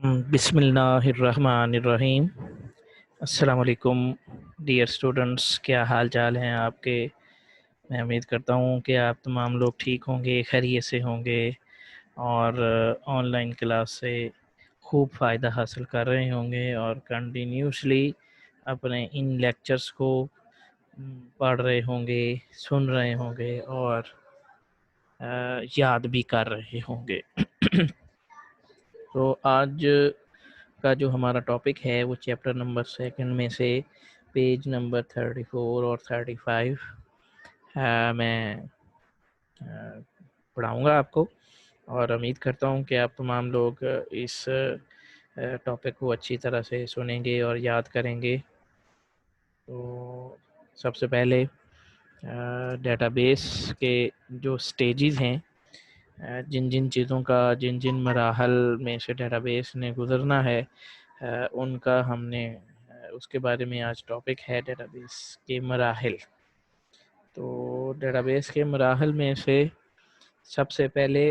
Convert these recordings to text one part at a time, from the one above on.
بسم اللہ الرحمن الرحیم۔ السلام علیکم ڈیئر اسٹوڈنٹس، کیا حال چال ہیں آپ کے؟ میں امید کرتا ہوں کہ آپ تمام لوگ ٹھیک ہوں گے، خیریت سے ہوں گے اور آن لائن کلاس سے خوب فائدہ حاصل کر رہے ہوں گے اور کنٹینیوسلی اپنے ان لیکچرز کو پڑھ رہے ہوں گے، سن رہے ہوں گے اور یاد بھی کر رہے ہوں گے۔ تو آج کا جو ہمارا ٹاپک ہے وہ چیپٹر نمبر 2 میں سے پیج نمبر 34 اور 35 میں پڑھاؤں گا آپ کو، اور امید کرتا ہوں کہ آپ تمام لوگ اس ٹاپک کو اچھی طرح سے سنیں گے اور یاد کریں گے۔ تو سب سے پہلے ڈیٹا بیس کے جو سٹیجز ہیں، جن جن چیزوں کا جن مراحل میں سے ڈیٹا بیس نے گزرنا ہے، ان کا ہم نے اس کے بارے میں آج ٹاپک ہے ڈیٹا بیس کے مراحل۔ تو ڈیٹا بیس کے مراحل میں سے سب سے پہلے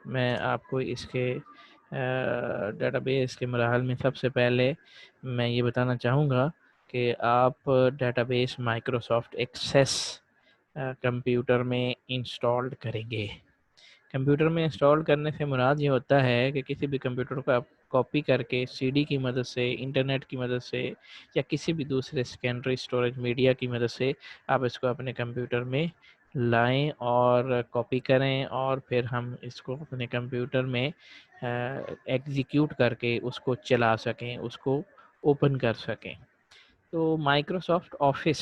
میں آپ کو اس کے ڈیٹا بیس کے مراحل میں سب سے پہلے میں یہ بتانا چاہوں گا کہ آپ data base Microsoft access computer میں انسٹالڈ کریں گے۔ کمپیوٹر میں انسٹال کرنے سے مراد یہ ہوتا ہے کہ کسی بھی کمپیوٹر کو آپ کاپی کر کے سی ڈی کی مدد سے، انٹرنیٹ کی مدد سے یا کسی بھی دوسرے سیکنڈری اسٹوریج میڈیا کی مدد سے آپ اس کو اپنے کمپیوٹر میں لائیں اور کاپی کریں، اور پھر ہم اس کو اپنے کمپیوٹر میں ایگزیکیوٹ کر کے اس کو چلا سکیں، اس کو اوپن کر سکیں۔ تو مائکروسافٹ آفس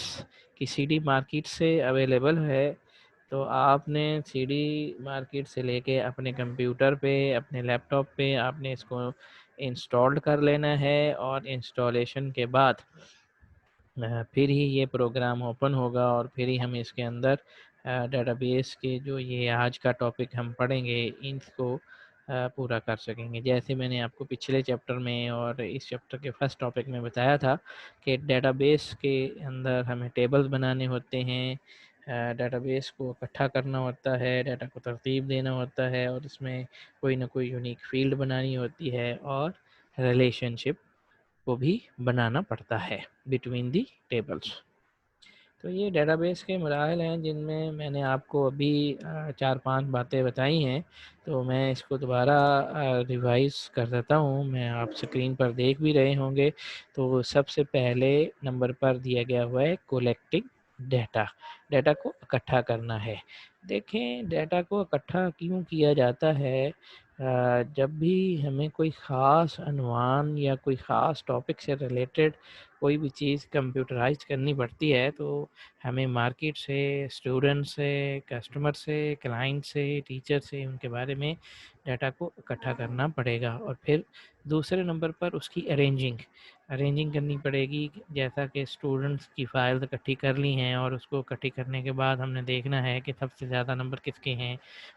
کی سی ڈی مارکیٹ سے اویلیبل ہے، تو آپ نے سی ڈی مارکیٹ سے لے کے اپنے کمپیوٹر پہ، اپنے لیپ ٹاپ پہ آپ نے اس کو انسٹالڈ کر لینا ہے، اور انسٹالیشن کے بعد پھر ہی یہ پروگرام اوپن ہوگا، اور پھر ہی ہم اس کے اندر ڈیٹا بیس کے جو یہ آج کا ٹاپک ہم پڑھیں گے ان کو پورا کر سکیں گے۔ جیسے میں نے آپ کو پچھلے چیپٹر میں اور اس چیپٹر کے فرسٹ ٹاپک میں بتایا تھا کہ ڈیٹا بیس کے اندر ہمیں ٹیبلز بنانے ہوتے ہیں، ڈیٹا بیس کو اکٹھا کرنا ہوتا ہے، ڈیٹا کو ترتیب دینا ہوتا ہے، اور اس میں کوئی نہ کوئی یونیک فیلڈ بنانی ہوتی ہے، اور ریلیشن شپ کو بھی بنانا پڑتا ہے بٹوین دی ٹیبلز۔ تو یہ ڈیٹا بیس کے مراحل ہیں جن میں نے آپ کو ابھی 4-5 باتیں بتائی ہیں، تو میں اس کو دوبارہ ریوائز کر دیتا ہوں۔ میں آپ اسکرین پر دیکھ بھی رہے ہوں گے۔ تو سب سے پہلے نمبر پر دیا گیا ہوا ہے کولیکٹنگ ڈیٹا، ڈیٹا کو اکٹھا کرنا ہے۔ دیکھیں ڈیٹا کو اکٹھا کیوں کیا جاتا ہے؟ جب بھی ہمیں کوئی خاص عنوان یا کوئی خاص ٹاپک سے ریلیٹڈ کوئی بھی چیز کمپیوٹرائز کرنی پڑتی ہے، تو ہمیں مارکیٹ سے، اسٹوڈنٹ سے، کسٹمر سے، کلائنٹ سے، ٹیچر سے ان کے بارے میں ڈیٹا کو اکٹھا کرنا پڑے گا، اور پھر دوسرے نمبر پر اس کی ارینجنگ کرنی پڑے گی۔ جیسا کہ اسٹوڈنٹس کی فائلز اکٹھی کر لی ہیں، اور اس کو اکٹھی کرنے کے بعد ہم نے دیکھنا ہے کہ سب سے زیادہ نمبر کس کے ہیں،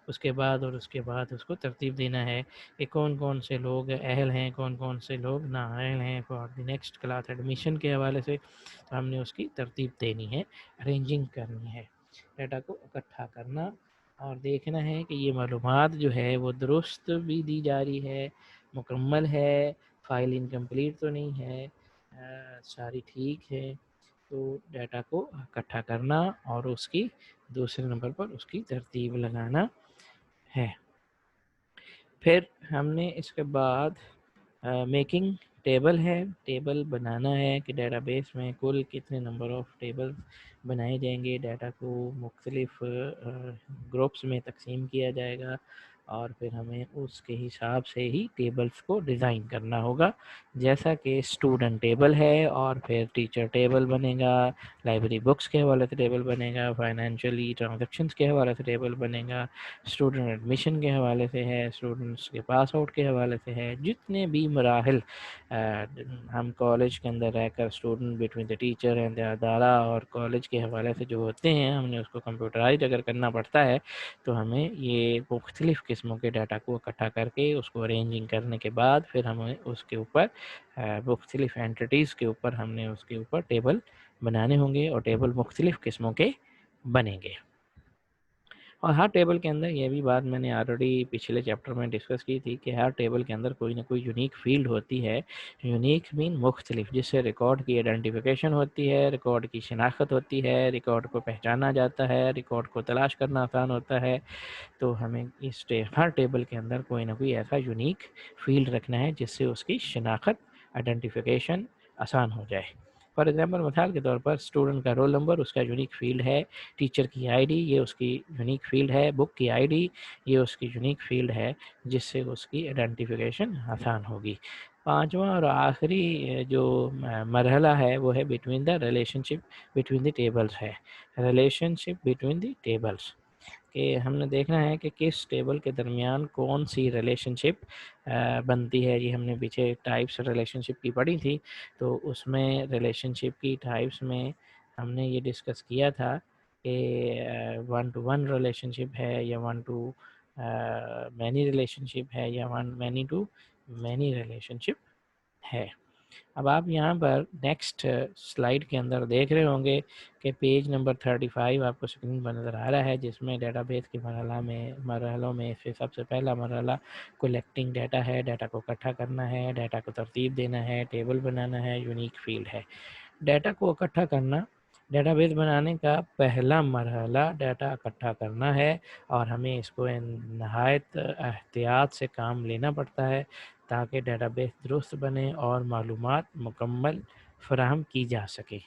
اس کے بعد اس کو ترتیب دینا ہے کہ کون کون سے لوگ اہل ہیں، کون کون سے لوگ نااہل ہیں for the next class admission کے حوالے سے۔ تو ہم نے اس کی ترتیب دینی ہے، ارینجنگ کرنی ہے، ڈیٹا کو اکٹھا کرنا اور دیکھنا ہے کہ یہ معلومات جو ہے وہ درست بھی دی جا رہی ہے، مکمل ہے، فائل انکمپلیٹ تو نہیں ہے، ساری ٹھیک ہے۔ تو ڈیٹا کو اکٹھا کرنا اور اس کی دوسرے نمبر پر اس کی ترتیب لگانا ہے۔ پھر ہم نے اس کے بعد میکنگ ٹیبل ہے، ٹیبل بنانا ہے کہ ڈیٹا بیس میں کل کتنے نمبر آف ٹیبل بنائے جائیں گے۔ ڈیٹا کو مختلف گروپس میں تقسیم کیا جائے گا، اور پھر ہمیں اس کے حساب سے ہی ٹیبلز کو ڈیزائن کرنا ہوگا، جیسا کہ اسٹوڈنٹ ٹیبل ہے، اور پھر ٹیچر ٹیبل بنے گا، لائبریری بکس کے حوالے سے ٹیبل بنے گا، فائنینشیلی ٹرانزیکشنز کے حوالے سے ٹیبل بنے گا، اسٹوڈنٹ ایڈمیشن کے حوالے سے ہے، اسٹوڈنٹس کے پاس آؤٹ کے حوالے سے ہے۔ جتنے بھی مراحل ہم کالج کے اندر رہ کر student between the teacher and the ادارہ اور کالج کے حوالے سے جو ہوتے ہیں، ہم نے اس کو کمپیوٹرائز اگر کرنا پڑتا ہے تو ہمیں یہ مختلف قسموں کے ڈیٹا کو اکٹھا کر کے اس کو ارینجنگ کرنے کے بعد پھر ہمیں اس کے اوپر مختلف اینٹیٹیز کے اوپر ہم نے اس کے اوپر ٹیبل بنانے ہوں گے، اور ٹیبل مختلف قسموں کے بنیں گے۔ اور ہر ٹیبل کے اندر یہ بھی بات میں نے آلریڈی پچھلے چیپٹر میں ڈسکس کی تھی کہ ہر ٹیبل کے اندر کوئی نہ کوئی یونیک فیلڈ ہوتی ہے. یونیک مین مختلف، جس سے ریکارڈ کی آئیڈینٹیفیکیشن ہوتی ہے، ریکارڈ کی شناخت ہوتی ہے، ریکارڈ کو پہچانا جاتا ہے، ریکارڈ کو تلاش کرنا آسان ہوتا ہے. تو ہمیں اس ہر ٹیبل کے اندر کوئی نہ کوئی ایسا یونیک فیلڈ رکھنا ہے جس سے اس کی شناخت، آئیڈینٹیفیکیشن آسان ہو جائے. فار ایگزامپل مثال کے طور پر اسٹوڈنٹ کا رول نمبر اس کا یونیک فیلڈ ہے، ٹیچر کی آئی ڈی یہ اس کی یونیک فیلڈ ہے، بک کی آئی ڈی یہ اس کی یونیک فیلڈ ہے جس سے اس کی آئیڈینٹیفیکیشن آسان ہوگی. پانچواں اور آخری جو مرحلہ ہے وہ ہے between the relationship between the tables ہے. Relationship between the tables کہ ہم نے دیکھنا ہے کہ کس ٹیبل کے درمیان کون سی ریلیشن شپ بنتی ہے. یہ ہم نے پیچھے ٹائپس ریلیشن شپ کی پڑھی تھی، تو اس میں ریلیشن شپ کی ٹائپس میں ہم نے یہ ڈسکس کیا تھا کہ 1 to 1 ریلیشن شپ ہے یا 1 to مینی ریلیشن شپ ہے یا 1 مینی ٹو مینی ریلیشن شپ ہے. اب آپ یہاں پر نیکسٹ سلائیڈ کے اندر دیکھ رہے ہوں گے کہ پیج نمبر 35 آپ کو اسکرین پر نظر آ رہا ہے، جس میں ڈیٹا بیس کے مرحلوں میں سے سب سے پہلا مرحلہ کلیکٹنگ ڈیٹا ہے. ڈیٹا کو اکٹھا کرنا ہے، ڈیٹا کو ترتیب دینا ہے، ٹیبل بنانا ہے، یونیک فیلڈ ہے. ڈیٹا کو اکٹھا کرنا، ڈیٹا بیس بنانے کا پہلا مرحلہ ڈیٹا اکٹھا کرنا ہے، اور ہمیں اس کو نہایت احتیاط سے کام لینا پڑتا ہے تاکہ ڈیٹا بیس درست بنے اور معلومات مکمل فراہم کی جا سکے.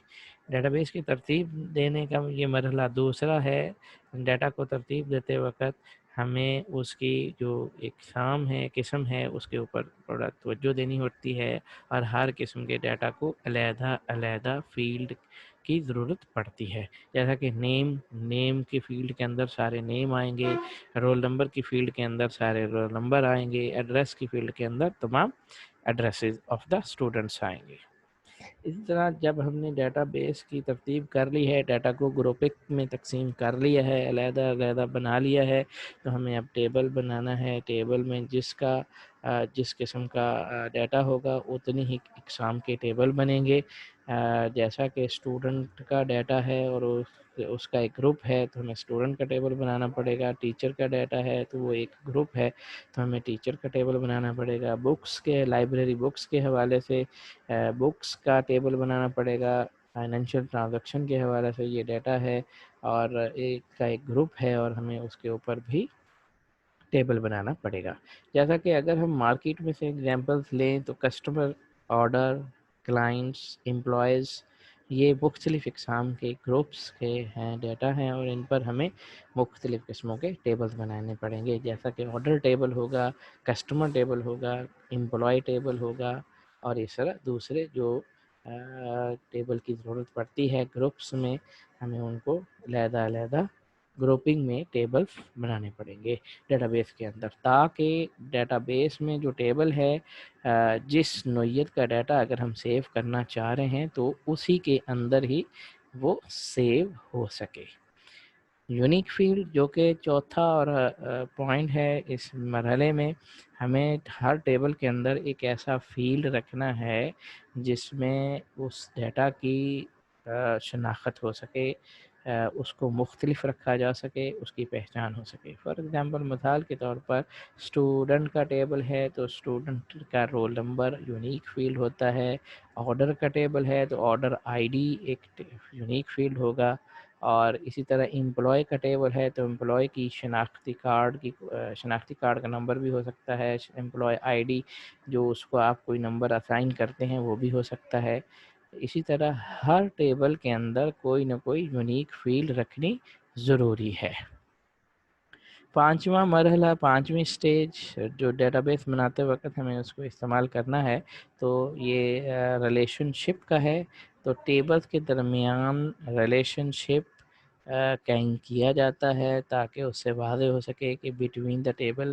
ڈیٹا بیس کی ترتیب دینے کا یہ مرحلہ دوسرا ہے. ڈیٹا کو ترتیب دیتے وقت ہمیں اس کی جو اقسام ہے، قسم ہے، اس کے اوپر تھوڑا توجہ دینی ہوتی ہے، اور ہر قسم کے ڈیٹا کو علیحدہ علیحدہ فیلڈ کی ضرورت پڑتی ہے. جیسا کہ نیم کی فیلڈ کے اندر سارے نیم آئیں گے، رول نمبر کی فیلڈ کے اندر سارے رول نمبر آئیں گے، ایڈریس کی فیلڈ کے اندر تمام ایڈریسز آف دا اسٹوڈنٹس آئیں گے. اسی طرح جب ہم نے ڈیٹا بیس کی ترتیب کر لی ہے، ڈیٹا کو گروپک میں تقسیم کر لیا ہے، علیحدہ علیحدہ بنا لیا ہے، تو ہمیں اب ٹیبل بنانا ہے. ٹیبل میں جس قسم کا ڈیٹا ہوگا اتنی ہی اقسام کے ٹیبل بنیں گے. جیسا کہ اسٹوڈنٹ کا ڈیٹا ہے اور اس کا ایک گروپ ہے تو ہمیں اسٹوڈنٹ کا ٹیبل بنانا پڑے گا. ٹیچر کا ڈیٹا ہے تو وہ ایک گروپ ہے تو ہمیں ٹیچر کا ٹیبل بنانا پڑے گا. بکس کے لائبریری بکس کے حوالے سے بکس کا ٹیبل بنانا پڑے گا. فائنینشیل ٹرانزیکشن کے حوالے سے یہ ڈیٹا ہے اور ایک گروپ ہے اور ہمیں اس کے اوپر بھی ٹیبل بنانا پڑے گا. جیسا کہ اگر ہم مارکیٹ میں سے ایگزامپلس لیں تو کسٹمر، آرڈر، کلائنٹس، امپلائیز، یہ مختلف اقسام کے گروپس کے ہیں ڈیٹا ہیں، اور ان پر ہمیں مختلف قسموں کے ٹیبلز بنانے پڑیں گے. جیسا کہ آرڈر ٹیبل ہوگا، کسٹمر ٹیبل ہوگا، امپلائی ٹیبل ہوگا، اور اس طرح دوسرے جو ٹیبل کی ضرورت پڑتی ہے گروپس میں، ہمیں ان کو علیحدہ علیحدہ گروپنگ میں ٹیبلز بنانے پڑیں گے ڈیٹا بیس کے اندر، تاکہ ڈیٹا بیس میں جو ٹیبل ہے جس نوعیت کا ڈیٹا اگر ہم سیو کرنا چاہ رہے ہیں تو اسی کے اندر ہی وہ سیو ہو سکے. یونیک فیلڈ جو کہ چوتھا اور پوائنٹ ہے اس مرحلے میں، ہمیں ہر ٹیبل کے اندر ایک ایسا فیلڈ رکھنا ہے جس میں اس ڈیٹا کی شناخت ہو سکے، اس کو مختلف رکھا جا سکے، اس کی پہچان ہو سکے. فار ایگزامپل مثال کے طور پر اسٹوڈنٹ کا ٹیبل ہے تو اسٹوڈنٹ کا رول نمبر یونیک فیلڈ ہوتا ہے. آرڈر کا ٹیبل ہے تو آرڈر آئی ڈی ایک یونیک فیلڈ ہوگا. اور اسی طرح امپلائی کا ٹیبل ہے تو امپلائی کی شناختی کارڈ کا نمبر بھی ہو سکتا ہے. امپلائی آئی ڈی جو اس کو آپ کوئی نمبر اسائن کرتے ہیں وہ بھی ہو سکتا ہے. اسی طرح ہر ٹیبل کے اندر کوئی نہ کوئی یونیک فیلڈ رکھنی ضروری ہے. پانچواں مرحلہ، پانچویں سٹیج جو ڈیٹا بیس بناتے وقت ہمیں اس کو استعمال کرنا ہے تو یہ ریلیشن شپ کا ہے. تو ٹیبلز کے درمیان ریلیشن شپ قائم کیا جاتا ہے تاکہ اس سے واضح ہو سکے کہ بٹوین دا ٹیبل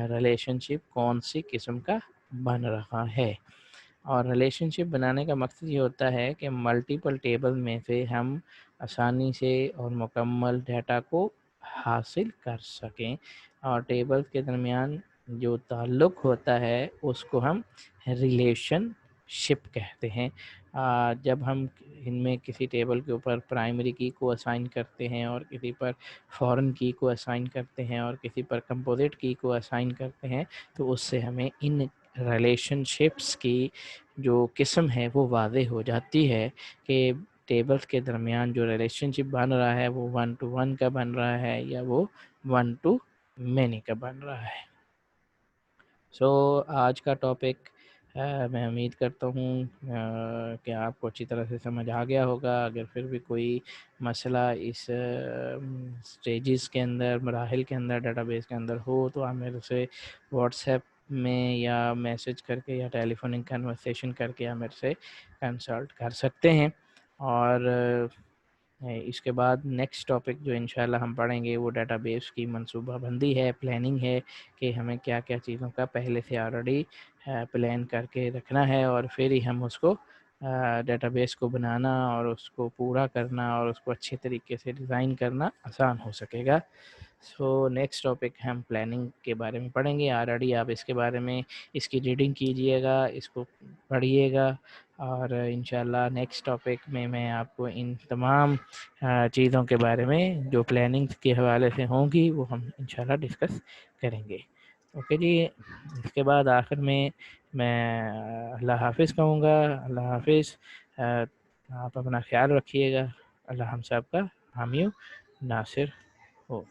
ریلیشن شپ کون سی قسم کا بن رہا ہے. اور ریلیشن شپ بنانے کا مقصد یہ ہوتا ہے کہ ملٹیپل ٹیبل میں سے ہم آسانی سے اور مکمل ڈیٹا کو حاصل کر سکیں، اور ٹیبل کے درمیان جو تعلق ہوتا ہے اس کو ہم ریلیشن شپ کہتے ہیں. جب ہم ان میں کسی ٹیبل کے اوپر پرائمری کی کو اسائن کرتے ہیں اور کسی پر فارن کی کو اسائن کرتے ہیں اور کسی پر کمپوزٹ کی کو اسائن کرتے ہیں تو اس سے ہمیں ان ریلیشن شپس کی جو قسم ہے وہ واضح ہو جاتی ہے کہ ٹیبلز کے درمیان جو ریلیشن شپ بن رہا ہے وہ 1 to 1 کا بن رہا ہے یا وہ 1 to many کا بن رہا ہے. سو آج کا ٹاپک میں امید کرتا ہوں کہ آپ کو اچھی طرح سے سمجھ آ گیا ہوگا. اگر پھر بھی کوئی مسئلہ اس سٹیجز کے اندر، مراحل کے اندر، ڈیٹا بیس کے اندر ہو تو آپ میرے سے واٹس ایپ میں یا میسج کر کے یا ٹیلی فونک کنورسیشن کر کے آپ میرے سے کنسلٹ کر سکتے ہیں. اور اس کے بعد نیکسٹ ٹاپک جو انشاءاللہ ہم پڑھیں گے وہ ڈیٹا بیس کی منصوبہ بندی ہے، پلاننگ ہے کہ ہمیں کیا کیا چیزوں کا پہلے سے آلریڈی پلان کر کے رکھنا ہے اور پھر ہی ہم اس کو ڈیٹا بیس کو بنانا اور اس کو پورا کرنا اور اس کو اچھے طریقے سے ڈیزائن کرنا آسان ہو سکے گا. سو نیکسٹ ٹاپک ہم پلاننگ کے بارے میں پڑھیں گے. آلریڈی آپ اس کے بارے میں اس کی ریڈنگ کیجئے گا، اس کو پڑھیے گا اور انشاءاللہ نیکسٹ ٹاپک میں آپ کو ان تمام چیزوں کے بارے میں جو پلاننگ کے حوالے سے ہوں گی وہ ہم انشاءاللہ ڈسکس کریں گے. اوکے جی. اس کے بعد آخر میں اللہ حافظ کہوں گا. اللہ حافظ. آپ اپنا خیال رکھیے گا. اللہ ہم سب کا حامی و ناصر ہو.